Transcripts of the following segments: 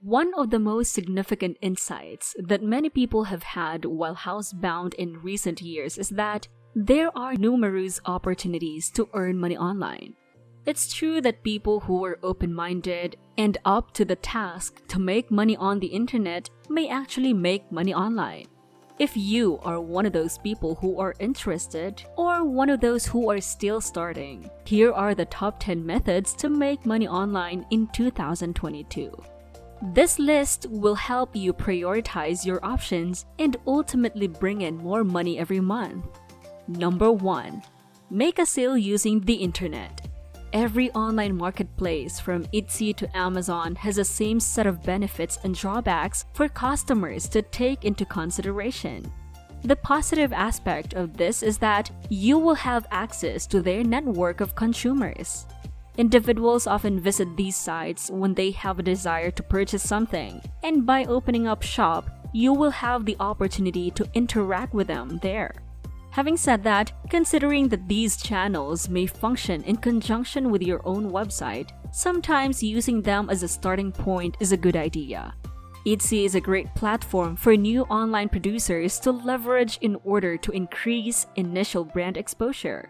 One of the most significant insights that many people have had while housebound in recent years is that there are numerous opportunities to earn money online. It's true that people who are open-minded and up to the task to make money on the internet may actually make money online. If you are one of those people who are interested or one of those who are still starting, here are the top 10 methods to make money online in 2022. This list will help you prioritize your options and ultimately bring in more money every month. Number 1. Make a sale using the internet. Every online marketplace from Etsy to Amazon has the same set of benefits and drawbacks for customers to take into consideration. The positive aspect of this is that you will have access to their network of consumers. Individuals often visit these sites when they have a desire to purchase something, and by opening up shop, you will have the opportunity to interact with them there. Having said that, considering that these channels may function in conjunction with your own website, sometimes using them as a starting point is a good idea. Etsy is a great platform for new online producers to leverage in order to increase initial brand exposure.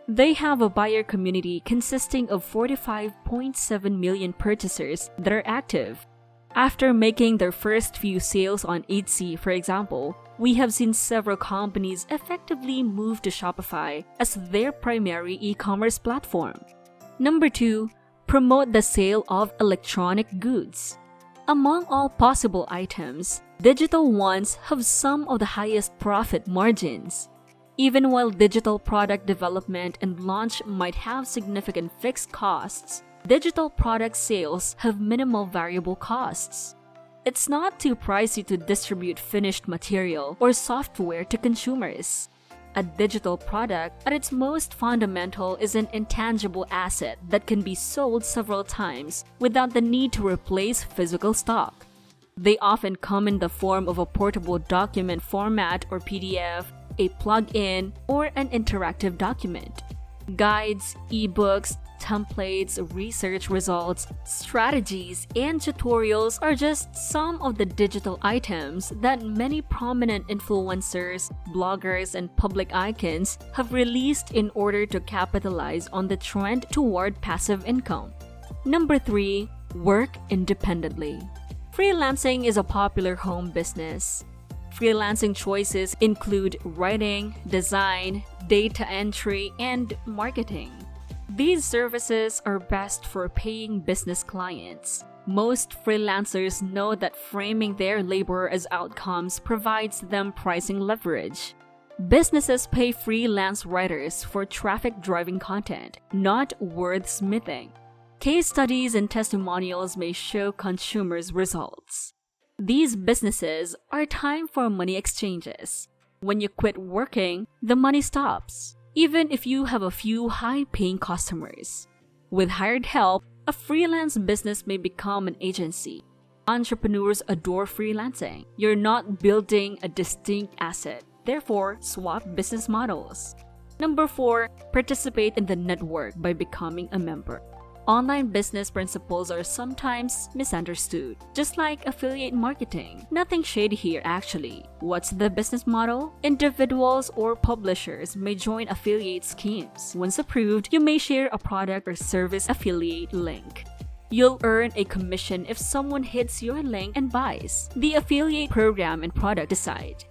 They have a buyer community consisting of 45.7 million purchasers that are active. After making their first few sales on Etsy, for example, we have seen several companies effectively move to Shopify as their primary e-commerce platform. Number 2. Promote the sale of electronic goods. Among all possible items, digital ones have some of the highest profit margins. Even while digital product development and launch might have significant fixed costs, digital product sales have minimal variable costs. It's not too pricey to distribute finished material or software to consumers. A digital product, at its most fundamental, is an intangible asset that can be sold several times without the need to replace physical stock. They often come in the form of a portable document format or PDF, a plug-in, or an interactive document. Guides, ebooks, templates, research results, strategies, and tutorials are just some of the digital items that many prominent influencers, bloggers, and public icons have released in order to capitalize on the trend toward passive income. Number 3. Work independently. Freelancing is a popular home business. Freelancing choices include writing, design, data entry, and marketing. These services are best for paying business clients. Most freelancers know that framing their labor as outcomes provides them pricing leverage. Businesses pay freelance writers for traffic-driving content, not wordsmithing. Case studies and testimonials may show consumers' results. These businesses are time for money exchanges. When you quit working, the money stops, even if you have a few high-paying customers. With hired help, a freelance business may become an agency. Entrepreneurs adore freelancing. You're not building a distinct asset. Therefore, swap business models. Number 4. Participate in the network by becoming a member. Online business principles are sometimes misunderstood, just like affiliate marketing. Nothing shady here actually. What's the business model? Individuals or publishers may join affiliate schemes. Once approved, you may share a product or service affiliate link. You'll earn a commission if someone hits your link and buys. The affiliate program and product decide.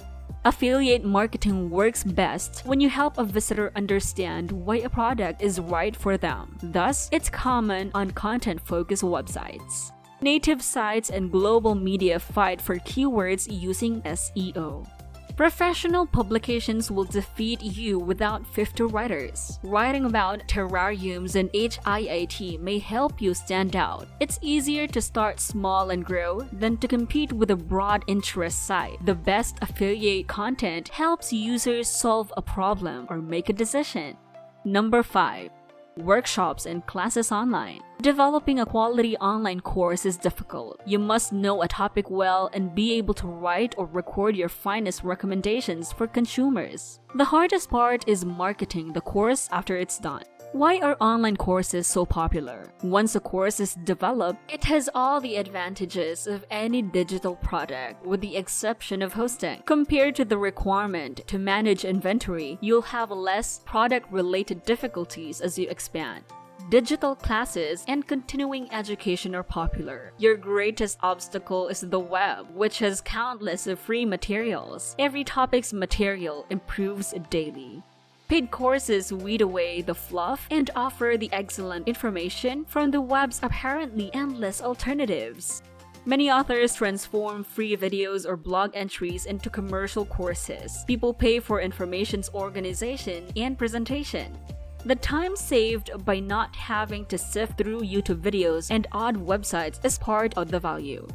Affiliate marketing works best when you help a visitor understand why a product is right for them. Thus, it's common on content-focused websites. Native sites and global media fight for keywords using SEO. Professional publications will defeat you without 50 writers. Writing about terrariums and HIIT may help you stand out. It's easier to start small and grow than to compete with a broad interest site. The best affiliate content helps users solve a problem or make a decision. Number 5. Workshops and classes online. Developing a quality online course is difficult. You must know a topic well and be able to write or record your finest recommendations for consumers. The hardest part is marketing the course after it's done. Why are online courses so popular? Once a course is developed, it has all the advantages of any digital product with the exception of hosting. Compared to the requirement to manage inventory, you'll have less product-related difficulties as you expand. Digital classes and continuing education are popular. Your greatest obstacle is the web, which has countless of free materials. Every topic's material improves daily. Paid courses weed away the fluff and offer the excellent information from the web's apparently endless alternatives. Many authors transform free videos or blog entries into commercial courses. People pay for information's organization and presentation. The time saved by not having to sift through YouTube videos and odd websites is part of the value.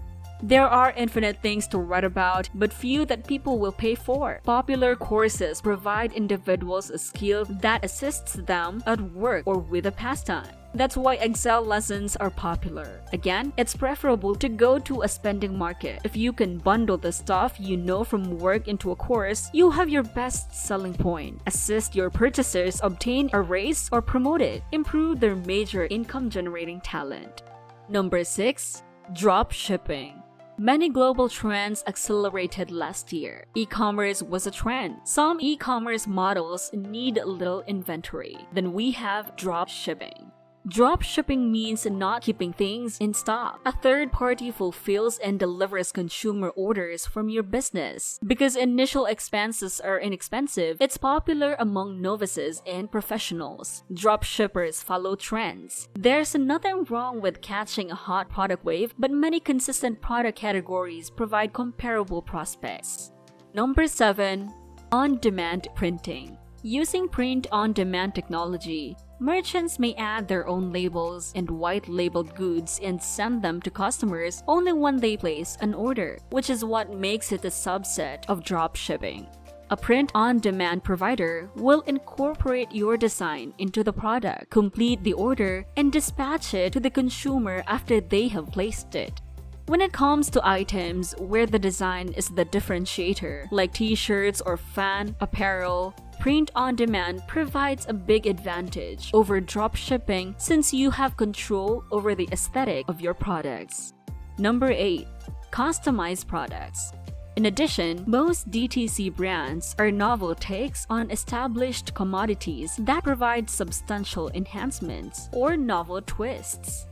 There are infinite things to write about, but few that people will pay for. Popular courses provide individuals a skill that assists them at work or with a pastime. That's why Excel lessons are popular. Again, it's preferable to go to a spending market. If you can bundle the stuff you know from work into a course, you'll have your best selling point. Assist your purchasers obtain a raise or promoted. Improve their major income-generating talent. Number 6. Dropshipping. Many global trends accelerated last year. E-commerce was a trend. Some e-commerce models need little inventory. Then we have dropshipping. Dropshipping means not keeping things in stock. A third party fulfills and delivers consumer orders from your business. Because initial expenses are inexpensive, it's popular among novices and professionals. Dropshippers follow trends. There's nothing wrong with catching a hot product wave, but many consistent product categories provide comparable prospects. Number 7. On-Demand Printing. Using print-on-demand technology, merchants may add their own labels and white-labeled goods and send them to customers only when they place an order, which is what makes it a subset of dropshipping. A print-on-demand provider will incorporate your design into the product, complete the order, and dispatch it to the consumer after they have placed it. When it comes to items where the design is the differentiator, like t-shirts or fan apparel, print-on-demand provides a big advantage over dropshipping since you have control over the aesthetic of your products. Number 8. Customized products. In addition, most DTC brands are novel takes on established commodities that provide substantial enhancements or novel twists.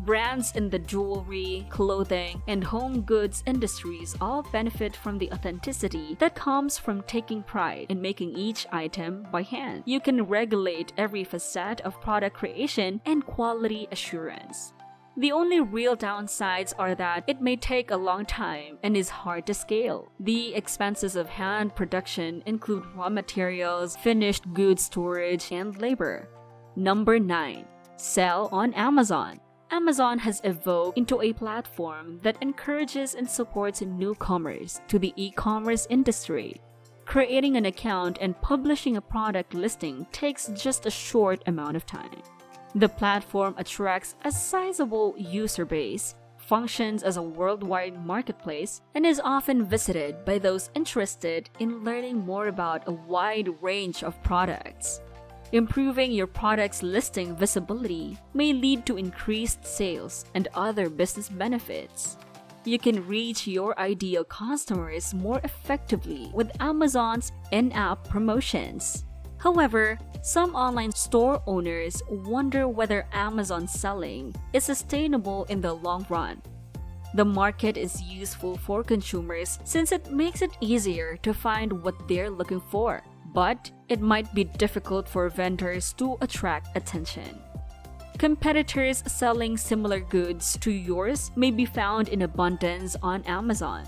Brands in the jewelry, clothing, and home goods industries all benefit from the authenticity that comes from taking pride in making each item by hand. You can regulate every facet of product creation and quality assurance. The only real downsides are that it may take a long time and is hard to scale. The expenses of hand production include raw materials, finished goods storage, and labor. Number 9. Sell on Amazon. Amazon has evolved into a platform that encourages and supports newcomers to the e-commerce industry. Creating an account and publishing a product listing takes just a short amount of time. The platform attracts a sizable user base, functions as a worldwide marketplace, and is often visited by those interested in learning more about a wide range of products. Improving your product's listing visibility may lead to increased sales and other business benefits. You can reach your ideal customers more effectively with Amazon's in-app promotions. However, some online store owners wonder whether Amazon selling is sustainable in the long run. The market is useful for consumers since it makes it easier to find what they're looking for, but it might be difficult for vendors to attract attention. Competitors selling similar goods to yours may be found in abundance on Amazon.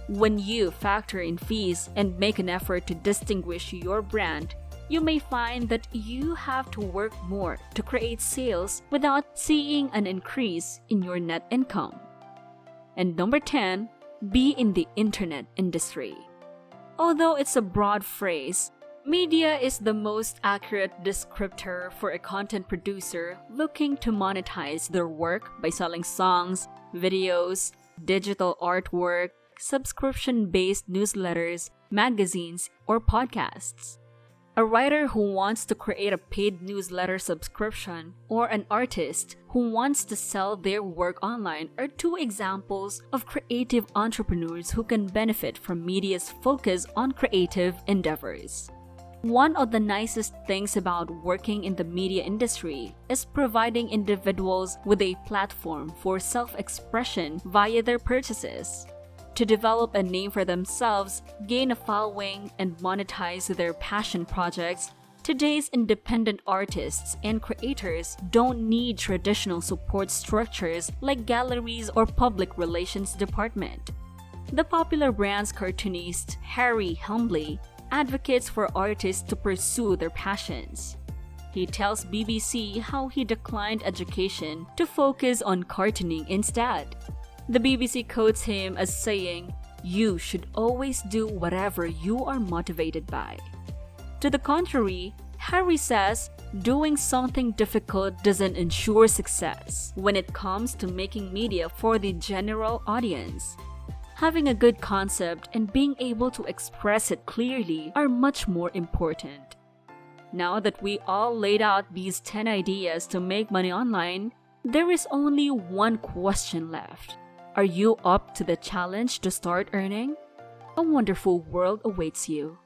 When you factor in fees and make an effort to distinguish your brand, you may find that you have to work more to create sales without seeing an increase in your net income. And number 10, be in the internet industry. Although it's a broad phrase, media is the most accurate descriptor for a content producer looking to monetize their work by selling songs, videos, digital artwork, subscription-based newsletters, magazines, or podcasts. A writer who wants to create a paid newsletter subscription, or an artist who wants to sell their work online are two examples of creative entrepreneurs who can benefit from media's focus on creative endeavors. One of the nicest things about working in the media industry is providing individuals with a platform for self-expression via their purchases. To develop a name for themselves, gain a following, and monetize their passion projects, today's independent artists and creators don't need traditional support structures like galleries or public relations department. The popular brand's cartoonist, Harry Helmsley, advocates for artists to pursue their passions. He tells BBC how he declined education to focus on cartooning instead. The BBC quotes him as saying, "You should always do whatever you are motivated by." To the contrary, Harry says doing something difficult doesn't ensure success when it comes to making media for the general audience. Having a good concept and being able to express it clearly are much more important. Now that we all laid out these 10 ideas to make money online, there is only one question left. Are you up to the challenge to start earning? A wonderful world awaits you.